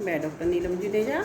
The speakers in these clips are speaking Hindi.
मैं डॉक्टर नीलम जुनेजा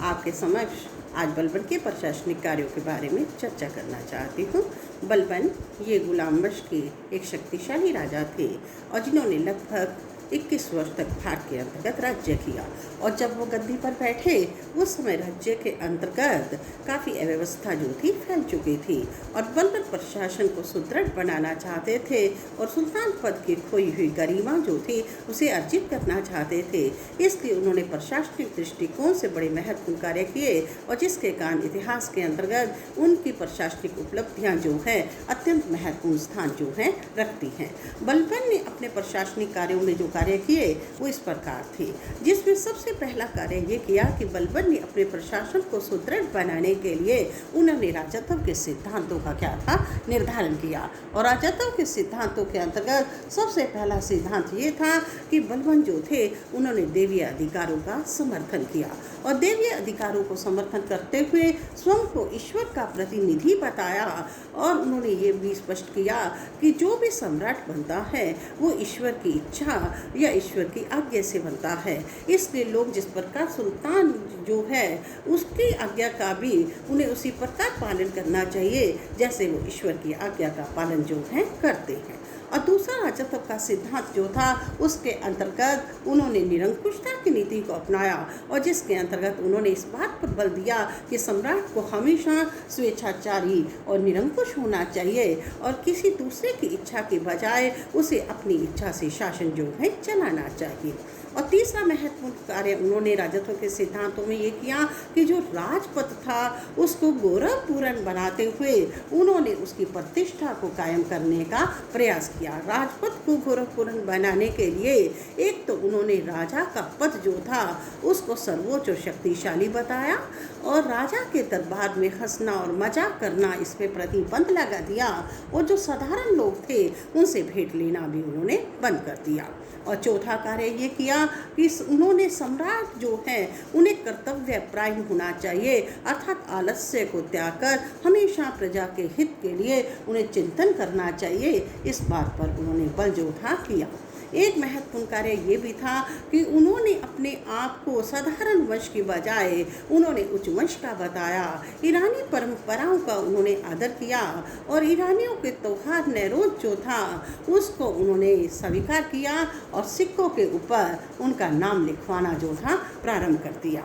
आपके समक्ष आज बलबन के प्रशासनिक कार्यों के बारे में चर्चा करना चाहती हूँ। बलबन ये गुलाम वंश के एक शक्तिशाली राजा थे और जिन्होंने लगभग 21 वर्ष तक भारत के अंतर्गत राज्य किया। और जब वो गद्दी पर बैठे उस समय राज्य के अंतर्गत काफ़ी अव्यवस्था जो थी फैल चुकी थी और बलबन प्रशासन को सुदृढ़ बनाना चाहते थे और सुल्तान पद की खोई हुई गरिमा जो थी उसे अर्जित करना चाहते थे। इसलिए उन्होंने प्रशासनिक दृष्टिकोण से बड़े महत्वपूर्ण कार्य किए और जिसके कारण इतिहास के अंतर्गत उनकी प्रशासनिक उपलब्धियां जो हैं अत्यंत महत्वपूर्ण स्थान जो हैं रखती हैं। बलबन ने अपने प्रशासनिक कार्यों में जो कार्य किए वो इस प्रकार थे, जिसमें सबसे पहला कार्य ये किया कि बलबन ने अपने प्रशासन को सुदृढ़ बनाने के लिए उन्होंने राजत्व के सिद्धांतों का क्या था निर्धारण किया। और राजत्व के सिद्धांतों के अंतर्गत सबसे पहला सिद्धांत ये था कि बलबन जो थे उन्होंने देवीय अधिकारों का समर्थन किया और देवीय अधिकारों को समर्थन करते हुए स्वयं को ईश्वर का प्रतिनिधि बताया। और उन्होंने ये भी स्पष्ट किया कि जो भी सम्राट बनता है वो ईश्वर की इच्छा या ईश्वर की आज्ञा से बनता है। इसलिए लोग जिस प्रकार सुल्तान जो है उसकी आज्ञा का भी उन्हें उसी प्रकार पालन करना चाहिए जैसे वो ईश्वर की आज्ञा का पालन जो है करते हैं। और दूसरा राजत्व का सिद्धांत जो था उसके अंतर्गत उन्होंने निरंकुशता की नीति को अपनाया और जिसके अंतर्गत उन्होंने इस बात पर बल दिया कि सम्राट को हमेशा स्वेच्छाचारी और निरंकुश होना चाहिए और किसी दूसरे की इच्छा के बजाय उसे अपनी इच्छा से शासन जो है चलाना चाहिए। और तीसरा महत्वपूर्ण कार्य उन्होंने राजत्व के सिद्धांतों में ये किया कि जो राजपथ था उसको गौरवपूर्ण बनाते हुए उन्होंने उसकी प्रतिष्ठा को कायम करने का प्रयास किया। राजपथ को गौरवपूर्ण बनाने के लिए एक तो उन्होंने राजा का पद जो था उसको सर्वोच्च और शक्तिशाली बताया और राजा के दरबार में हंसना और मजाक करना इस पर प्रतिबंध लगा दिया और जो साधारण लोग थे उनसे भेंट लेना भी उन्होंने बंद कर दिया। और चौथा कार्य ये किया कि उन्होंने सम्राट जो है उन्हें कर्तव्य परायण होना चाहिए अर्थात आलस्य को त्याग कर हमेशा प्रजा के हित के लिए उन्हें चिंतन करना चाहिए। इस बात पर उन्होंने बल जो था किया। एक महत्वपूर्ण कार्य ये भी था कि उन्होंने अपने आप को साधारण वंश की बजाय उन्होंने उच्च वंश का बताया। ईरानी परंपराओं का उन्होंने आदर किया और ईरानियों के त्योहार नौरोज जो था उसको उन्होंने स्वीकार किया और सिक्कों के ऊपर उनका नाम लिखवाना जो था प्रारंभ कर दिया।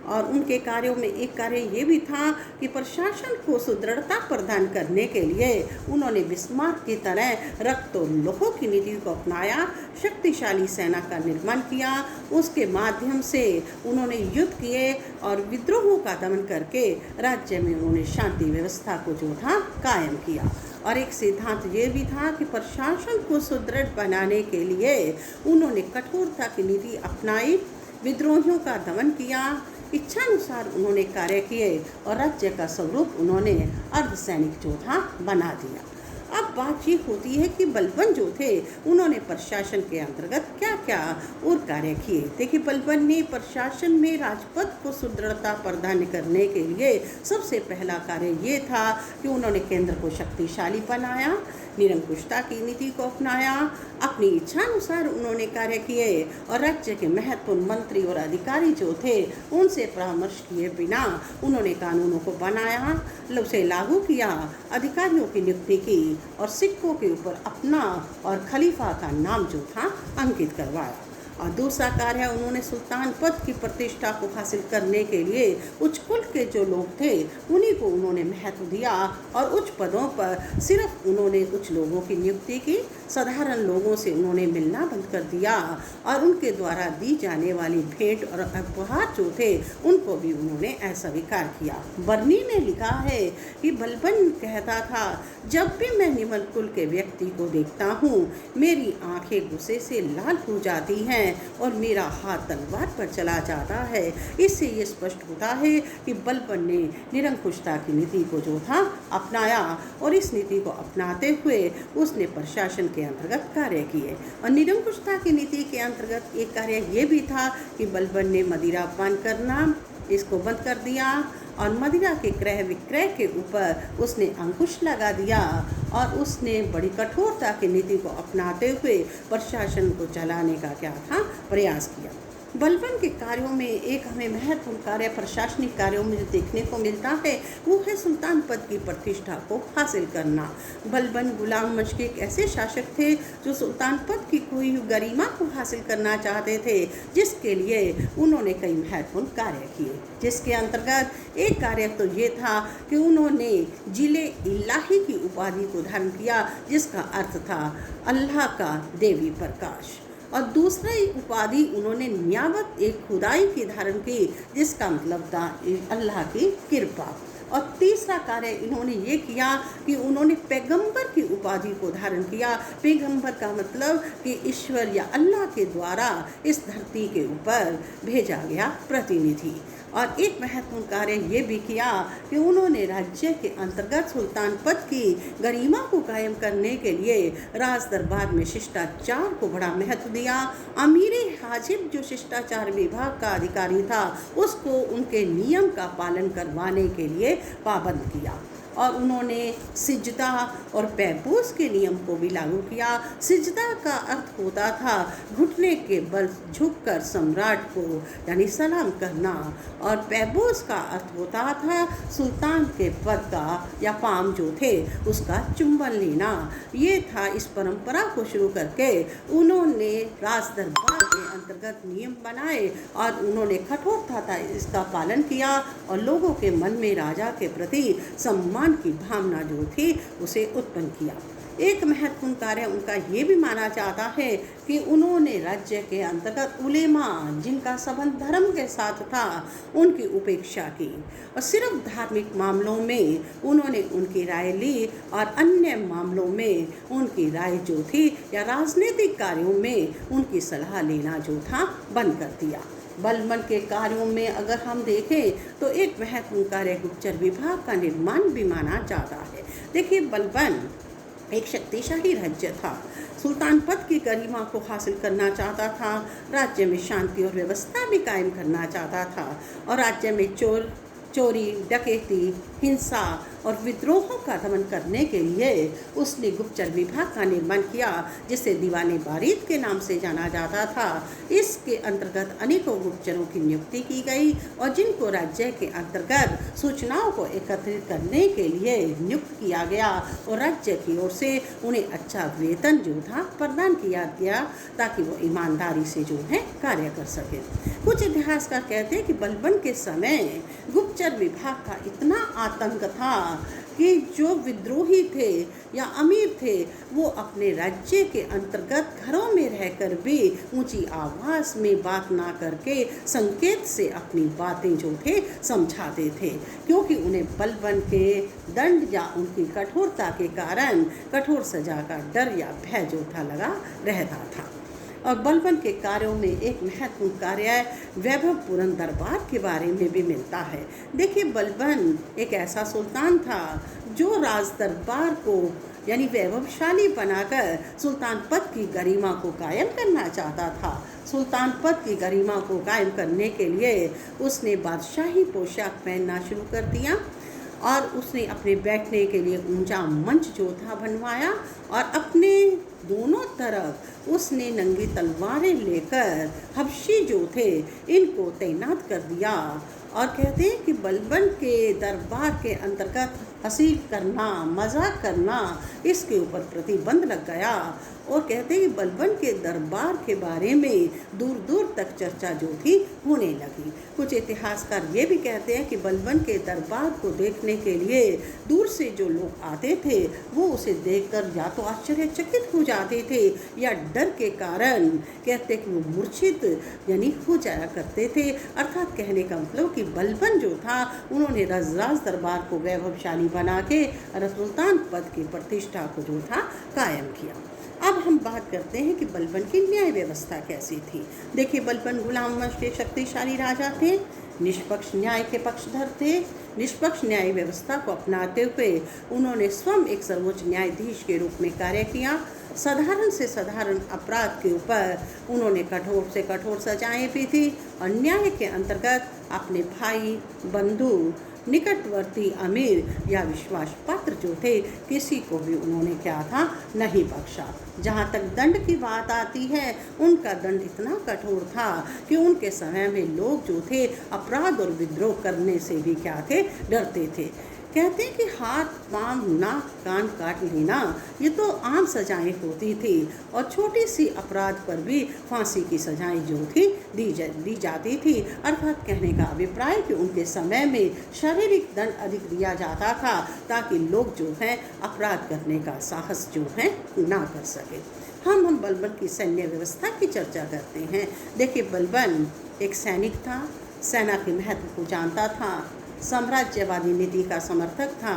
और उनके कार्यों में एक कार्य ये भी था कि प्रशासन को सुदृढ़ता प्रदान करने के लिए उन्होंने बिस्मार्क की तरह रक्त और लोहों की नीति को अपनाया, शक्तिशाली सेना का निर्माण किया, उसके माध्यम से उन्होंने युद्ध किए और विद्रोहों का दमन करके राज्य में उन्होंने शांति व्यवस्था को जो था कायम किया। और एक सिद्धांत ये भी था कि प्रशासन को सुदृढ़ बनाने के लिए उन्होंने कठोरता की नीति अपनाई, विद्रोहियों का दमन किया, इच्छानुसार उन्होंने कार्य किए और राज्य का स्वरूप उन्होंने अर्धसैनिक जो था बना दिया। अब बात ये होती है कि बलबन जो थे उन्होंने प्रशासन के अंतर्गत क्या क्या और कार्य किए। देखिए, बलबन ने प्रशासन में राजपथ को सुदृढ़ता प्रदान करने के लिए सबसे पहला कार्य ये था कि उन्होंने केंद्र को शक्तिशाली बनाया, निरंकुशता की नीति को अपनाया, अपनी इच्छानुसार उन्होंने कार्य किए और राज्य के महत्वपूर्ण मंत्री और अधिकारी जो थे उनसे परामर्श किए बिना उन्होंने कानूनों को बनाया, उसे लागू किया, अधिकारियों की नियुक्ति की और सिक्कों के ऊपर अपना और खलीफा का नाम जो था अंकित करवाया। और दूसरा कार्य उन्होंने सुल्तान पद की प्रतिष्ठा को हासिल करने के लिए उच्च कुल के जो लोग थे उन्हीं को उन्होंने महत्व दिया और उच्च पदों पर सिर्फ उन्होंने उच्च लोगों की नियुक्ति की, साधारण लोगों से उन्होंने मिलना बंद कर दिया और उनके द्वारा दी जाने वाली भेंट और उपहार जो थे उनको भी उन्होंने अस्वीकार किया। बर्नी ने लिखा है कि बलबन कहता था, जब भी मैं निम्न कुल के व्यक्ति को देखता हूँ मेरी आंखें गुस्से से लाल हो जाती हैं और मेरा हाथ तलवार पर चला जाता है। इससे ये स्पष्ट होता है कि बलबन ने निरंकुशता की नीति को जो था अपनाया और इस नीति को अपनाते हुए उसने प्रशासन के अंतर्गत कार्य किए। और निरंकुशता की नीति के अंतर्गत एक कार्य ये भी था कि बलबन ने मदिरा पान करना इसको बंद कर दिया और मदिरा के क्रय विक्रय के ऊपर उसने अंकुश लगा दिया और उसने बड़ी कठोरता की नीति को अपनाते हुए प्रशासन को चलाने का क्या था प्रयास किया। बलबन के कार्यों में एक हमें महत्वपूर्ण कार्य प्रशासनिक कार्यों में जो देखने को मिलता है वो है सुल्तान पद की प्रतिष्ठा को हासिल करना। बलबन गुलाम मशक एक ऐसे शासक थे जो सुल्तान पद की खोई हुई गरिमा को हासिल करना चाहते थे, जिसके लिए उन्होंने कई महत्वपूर्ण कार्य किए, जिसके अंतर्गत एक कार्य तो ये था कि उन्होंने जिले इलाही की उपाधि को धारण किया, जिसका अर्थ था अल्लाह का देवी प्रकाश। और दूसरा उपाधि उन्होंने नियाबत एक खुदाई की धारण की, जिसका मतलब था अल्लाह की कृपा। और तीसरा कार्य इन्होंने ये किया कि उन्होंने पैगंबर की उपाधि को धारण किया। पैगंबर का मतलब कि ईश्वर या अल्लाह के द्वारा इस धरती के ऊपर भेजा गया प्रतिनिधि। और एक महत्वपूर्ण कार्य ये भी किया कि उन्होंने राज्य के अंतर्गत सुल्तान पद की गरिमा को कायम करने के लिए राज दरबार में शिष्टाचार को बड़ा महत्व दिया। अमीर हाजिब जो शिष्टाचार विभाग का अधिकारी था, उसको उनके नियम का पालन करवाने के लिए पाबंद किया। और उन्होंने सिजदा और पैबोस के नियम को भी लागू किया। सिजदा का अर्थ होता था घुटने के बल झुककर सम्राट को यानी सलाम करना, और पैबोस का अर्थ होता था सुल्तान के पद का या पाम जो थे उसका चुंबन लेना। ये था इस परंपरा को शुरू करके उन्होंने राज दरबार के अंतर्गत नियम बनाए और उन्होंने कठोरता था इसका पालन किया, और लोगों के मन में राजा के प्रति सम्मान की भावना जो थी उसे उत्पन्न किया। एक महत्वपूर्ण कार्य उनका ये भी माना जाता है कि उन्होंने राज्य के अंतर्गत उलेमा जिनका संबंध धर्म के साथ था उनकी उपेक्षा की, और सिर्फ धार्मिक मामलों में उन्होंने उनकी राय ली और अन्य मामलों में उनकी राय जो थी या राजनीतिक कार्यों में उनकी सलाह लेना जो था बंद कर दिया। बलबन के कार्यों में अगर हम देखें तो एक महत्वपूर्ण कार्य गुप्तचर विभाग का निर्माण भी माना जाता है। देखिए, बलबन एक शक्तिशाली राज्य था, सुल्तान पद की गरिमा को हासिल करना चाहता था, राज्य में शांति और व्यवस्था भी कायम करना चाहता था, और राज्य में चोरी, डकैती, हिंसा और विद्रोहों का दमन करने के लिए उसने गुप्तचर विभाग का निर्माण किया, जिसे दीवाने बारीद के नाम से जाना जाता था। इसके अंतर्गत अनेकों गुप्तचरों की नियुक्ति की गई, और जिनको राज्य के अंतर्गत सूचनाओं को एकत्रित करने के लिए नियुक्त किया गया, और राज्य की ओर से उन्हें अच्छा वेतन जो था प्रदान किया गया, ताकि वो ईमानदारी से जो है कार्य कर सके। कुछ इतिहासकार कहते हैं कि बलबन के समय गुप्तचर विभाग का इतना आतंक था कि जो विद्रोही थे या अमीर थे वो अपने राज्य के अंतर्गत घरों में रहकर भी ऊंची आवाज़ में बात ना करके संकेत से अपनी बातें जो थे समझाते थे, क्योंकि उन्हें बलबन के दंड या उनकी कठोरता के कारण कठोर सजा का डर या भय जो था लगा रहता था। और बलबन के कार्यों में एक महत्वपूर्ण कार्य वैभवपूर्ण दरबार के बारे में भी मिलता है। देखिए, बलबन एक ऐसा सुल्तान था जो राज दरबार को यानी वैभवशाली बनाकर सुल्तान पद की गरिमा को कायम करना चाहता था। सुल्तान पद की गरिमा को कायम करने के लिए उसने बादशाही पोशाक पहनना शुरू कर दिया, और उसने अपने बैठने के लिए ऊंचा मंच जो था बनवाया, और अपने दोनों तरफ उसने नंगी तलवारें लेकर हबशी जो थे इनको तैनात कर दिया। और कहते हैं कि बलबन के दरबार के अंतर्गत हंसी करना, मजाक करना, इसके ऊपर प्रतिबंध लग गया। और कहते हैं कि बलबन के दरबार के बारे में दूर दूर तक चर्चा जो थी होने लगी। कुछ इतिहासकार ये भी कहते हैं कि बलबन के दरबार को देखने के लिए दूर से जो लोग आते थे वो उसे देखकर या तो आश्चर्यचकित हो जाते थे या डर के कारण कहते कि वो मूर्छित यानी हो जाया करते थे। अर्थात कहने का मतलब कि बलबन जो था उन्होंने राज दरबार को वैभवशाली बना के सुल्तान पद की प्रतिष्ठा को जो था कायम किया। अब हम बात करते हैं कि बलबन की न्याय व्यवस्था कैसी थी। देखिए, बलबन गुलाम वंश के शक्तिशाली राजा थे, निष्पक्ष न्याय के पक्षधर थे। निष्पक्ष न्याय व्यवस्था को अपनाते हुए उन्होंने स्वयं एक सर्वोच्च न्यायाधीश के रूप में कार्य किया। साधारण से साधारण अपराध के ऊपर उन्होंने कठोर से कठोर सजाएं भी थी, और न्याय के अंतर्गत अपने भाई, बंधु निकटवर्ती अमीर या विश्वास पात्र जो थे किसी को भी उन्होंने क्या था, नहीं बख्शा। जहाँ तक दंड की बात आती है, उनका दंड इतना कठोर था कि उनके समय में लोग जो थे अपराध और विद्रोह करने से भी क्या थे, डरते थे। कहते हैं कि हाथ, पाँव, नाक, कान काट लेना ये तो आम सजाएं होती थी और छोटी सी अपराध पर भी फांसी की सजाएं जो थी दी जाती थी। अर्थात कहने का अभिप्राय कि उनके समय में शारीरिक दंड अधिक दिया जाता था ताकि लोग जो हैं अपराध करने का साहस जो है ना कर सके। हम बलबन की सैन्य व्यवस्था की चर्चा करते हैं। देखिए, बलबन एक सैनिक था, सेना के महत्व को जानता था, साम्राज्यवादी नीति का समर्थक था,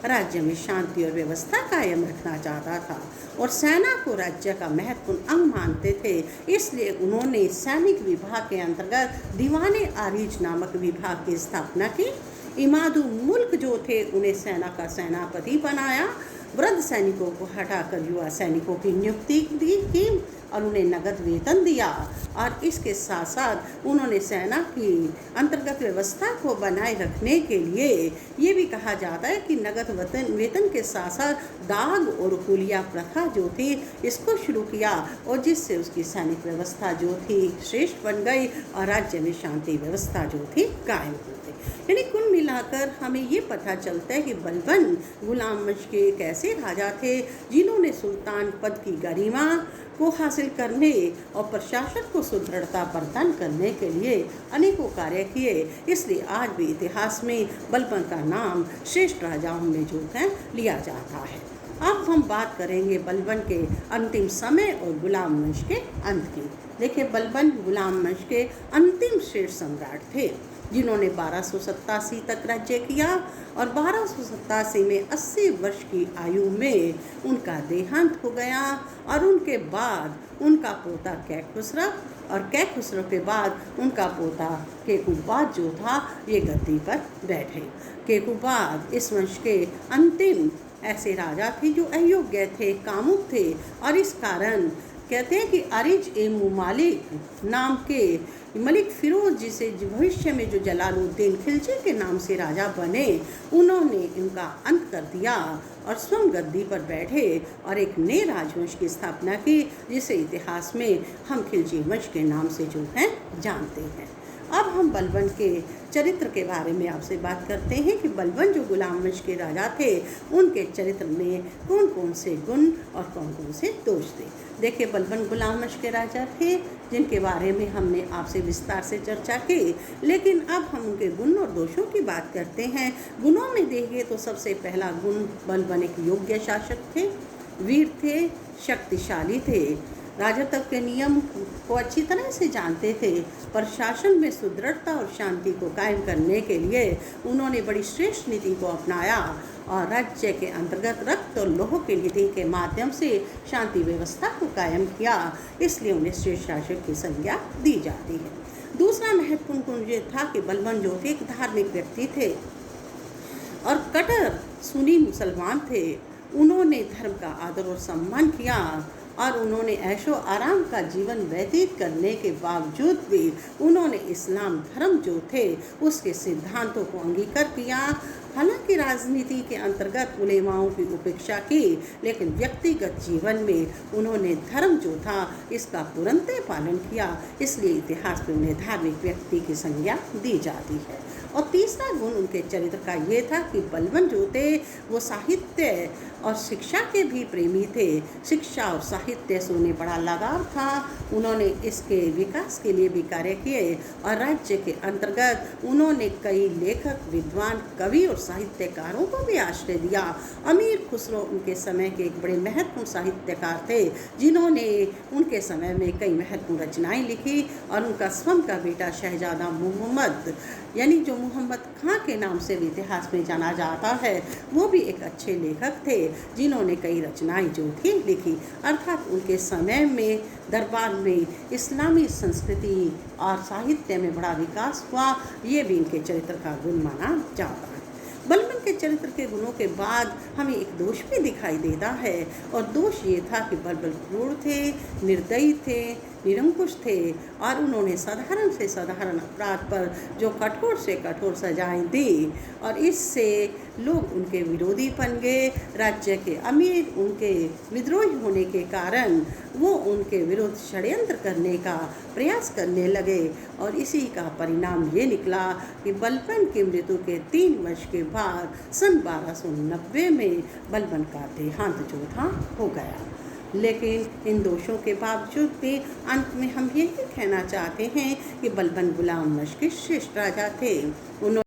राज्य में शांति और व्यवस्था कायम रखना चाहता था और सेना को राज्य का महत्वपूर्ण अंग मानते थे। इसलिए उन्होंने सैनिक विभाग के अंतर्गत दीवाने आरिज नामक विभाग की स्थापना की। इमादु मुल्क जो थे उन्हें सेना का सेनापति बनाया। वृद्ध सैनिकों को हटाकर युवा सैनिकों की नियुक्ति की और उन्हें नगद वेतन दिया। और इसके साथ साथ उन्होंने सेना की अंतर्गत व्यवस्था को बनाए रखने के लिए ये भी कहा जाता है कि नगद वेतन के साथ साथ दाग और हुलिया प्रथा जो थी इसको शुरू किया और जिससे उसकी सैनिक व्यवस्था जो थी श्रेष्ठ बन गई और राज्य में शांति व्यवस्था जो थी कायम हो गई। यानी कुल मिलाकर हमें ये पता चलता है कि बलबन गुलाम वंश के एक ऐसे राजा थे जिन्होंने सुल्तान पद की गरिमा को हासिल करने और प्रशासन को सुदृढ़ता प्रदान करने के लिए अनेकों कार्य किए। इसलिए आज भी इतिहास में बलबन का नाम श्रेष्ठ राजाओं में जो है लिया जाता है। अब हम बात करेंगे बलबन के अंतिम समय और गुलाम वंश के अंत की। देखिए, बलबन गुलाम वंश के अंतिम श्रेष्ठ सम्राट थे जिन्होंने 1287 तक राज्य किया और 1287 में 80 वर्ष की आयु में उनका देहांत हो गया और उनके बाद उनका पोता कैखुसरव और कैखुसरव के बाद उनका पोता केकुबाद जो था ये गद्दी पर बैठे। केकुबाद इस वंश के अंतिम ऐसे राजा थे जो अयोग्य थे, कामुक थे और इस कारण कहते हैं कि अरिज ए मुमालिक नाम के मलिक फिरोज जिसे भविष्य में जो जलालुद्दीन खिलजी के नाम से राजा बने, उन्होंने इनका अंत कर दिया और स्वयं गद्दी पर बैठे और एक नए राजवंश की स्थापना की जिसे इतिहास में हम खिलजी वंश के नाम से जो है जानते हैं। अब हम बलबन के चरित्र के बारे में आपसे बात करते हैं कि बलबन जो गुलाम वंश के राजा थे उनके चरित्र में कौन कौन से गुण और कौन कौन से दोष थे। देखिए, बलबन गुलाम वंश के राजा थे जिनके बारे में हमने आपसे विस्तार से चर्चा की, लेकिन अब हम उनके गुण और दोषों की बात करते हैं। गुणों में देखिए तो सबसे पहला गुण, बलबन एक योग्य शासक थे, वीर थे, शक्तिशाली थे, राजत्व के नियम को अच्छी तरह से जानते थे, प्रशासन में सुदृढ़ता और शांति को कायम करने के लिए उन्होंने बड़ी श्रेष्ठ नीति को अपनाया और राज्य के अंतर्गत रक्त और लोह की नीति के माध्यम से शांति व्यवस्था को कायम किया। इसलिए उन्हें श्रेष्ठ शासक की संज्ञा दी जाती है। दूसरा महत्वपूर्ण गुण ये था कि बलबन जो थे एक धार्मिक व्यक्ति थे और कट्टर सुन्नी मुसलमान थे। उन्होंने धर्म का आदर और सम्मान किया और उन्होंने ऐशो आराम का जीवन व्यतीत करने के बावजूद भी उन्होंने इस्लाम धर्म जो थे उसके सिद्धांतों को अंगीकार किया। हालांकि राजनीति के अंतर्गत उलेमाओं की उपेक्षा की, लेकिन व्यक्तिगत जीवन में उन्होंने धर्म जो था इसका पूर्णतः पालन किया। इसलिए इतिहास में उन्हें धार्मिक व्यक्ति की संज्ञा दी जाती है। और तीसरा गुण उनके चरित्र का ये था कि बलबन जो थे वो साहित्य और शिक्षा के भी प्रेमी थे। शिक्षा और साहित्य से उन्हें बड़ा लगाव था। उन्होंने इसके विकास के लिए भी कार्य किए और राज्य के अंतर्गत उन्होंने कई लेखक, विद्वान, कवि और साहित्यकारों को भी आश्रय दिया। अमीर खुसरो उनके समय के एक बड़े महत्वपूर्ण साहित्यकार थे जिन्होंने उनके समय में कई महत्वपूर्ण रचनाएं लिखी और उनका स्वयं का बेटा शहजादा मोहम्मद यानी जो मोहम्मद खां के नाम से भी इतिहास में जाना जाता है वो भी एक अच्छे लेखक थे जिन्होंने कई रचनाएं जो थी लिखी। अर्थात उनके समय में दरबार में इस्लामी संस्कृति और साहित्य में बड़ा विकास हुआ। ये भी इनके चरित्र का गुण माना जाता है। बलबन के चरित्र के गुणों के बाद हमें एक दोष भी दिखाई देता है और दोष ये था कि बलबन क्रूर थे, निर्दयी थे, निरंकुश थे और उन्होंने साधारण से साधारण अपराध पर जो कठोर से कठोर सजाएं दी और इससे लोग उनके विरोधी बन गए। राज्य के अमीर उनके विद्रोही होने के कारण वो उनके विरुद्ध षड्यंत्र करने का प्रयास करने लगे और इसी का परिणाम ये निकला कि बलबन की मृत्यु के 3 वर्ष के बाद सन 1290 में बलबन का देहांत जो था हो गया। लेकिन इन दोषों के बावजूद भी अंत में हम यही कहना चाहते हैं कि बलबन गुलाम वंश के श्रेष्ठ राजा थे। उन्होंने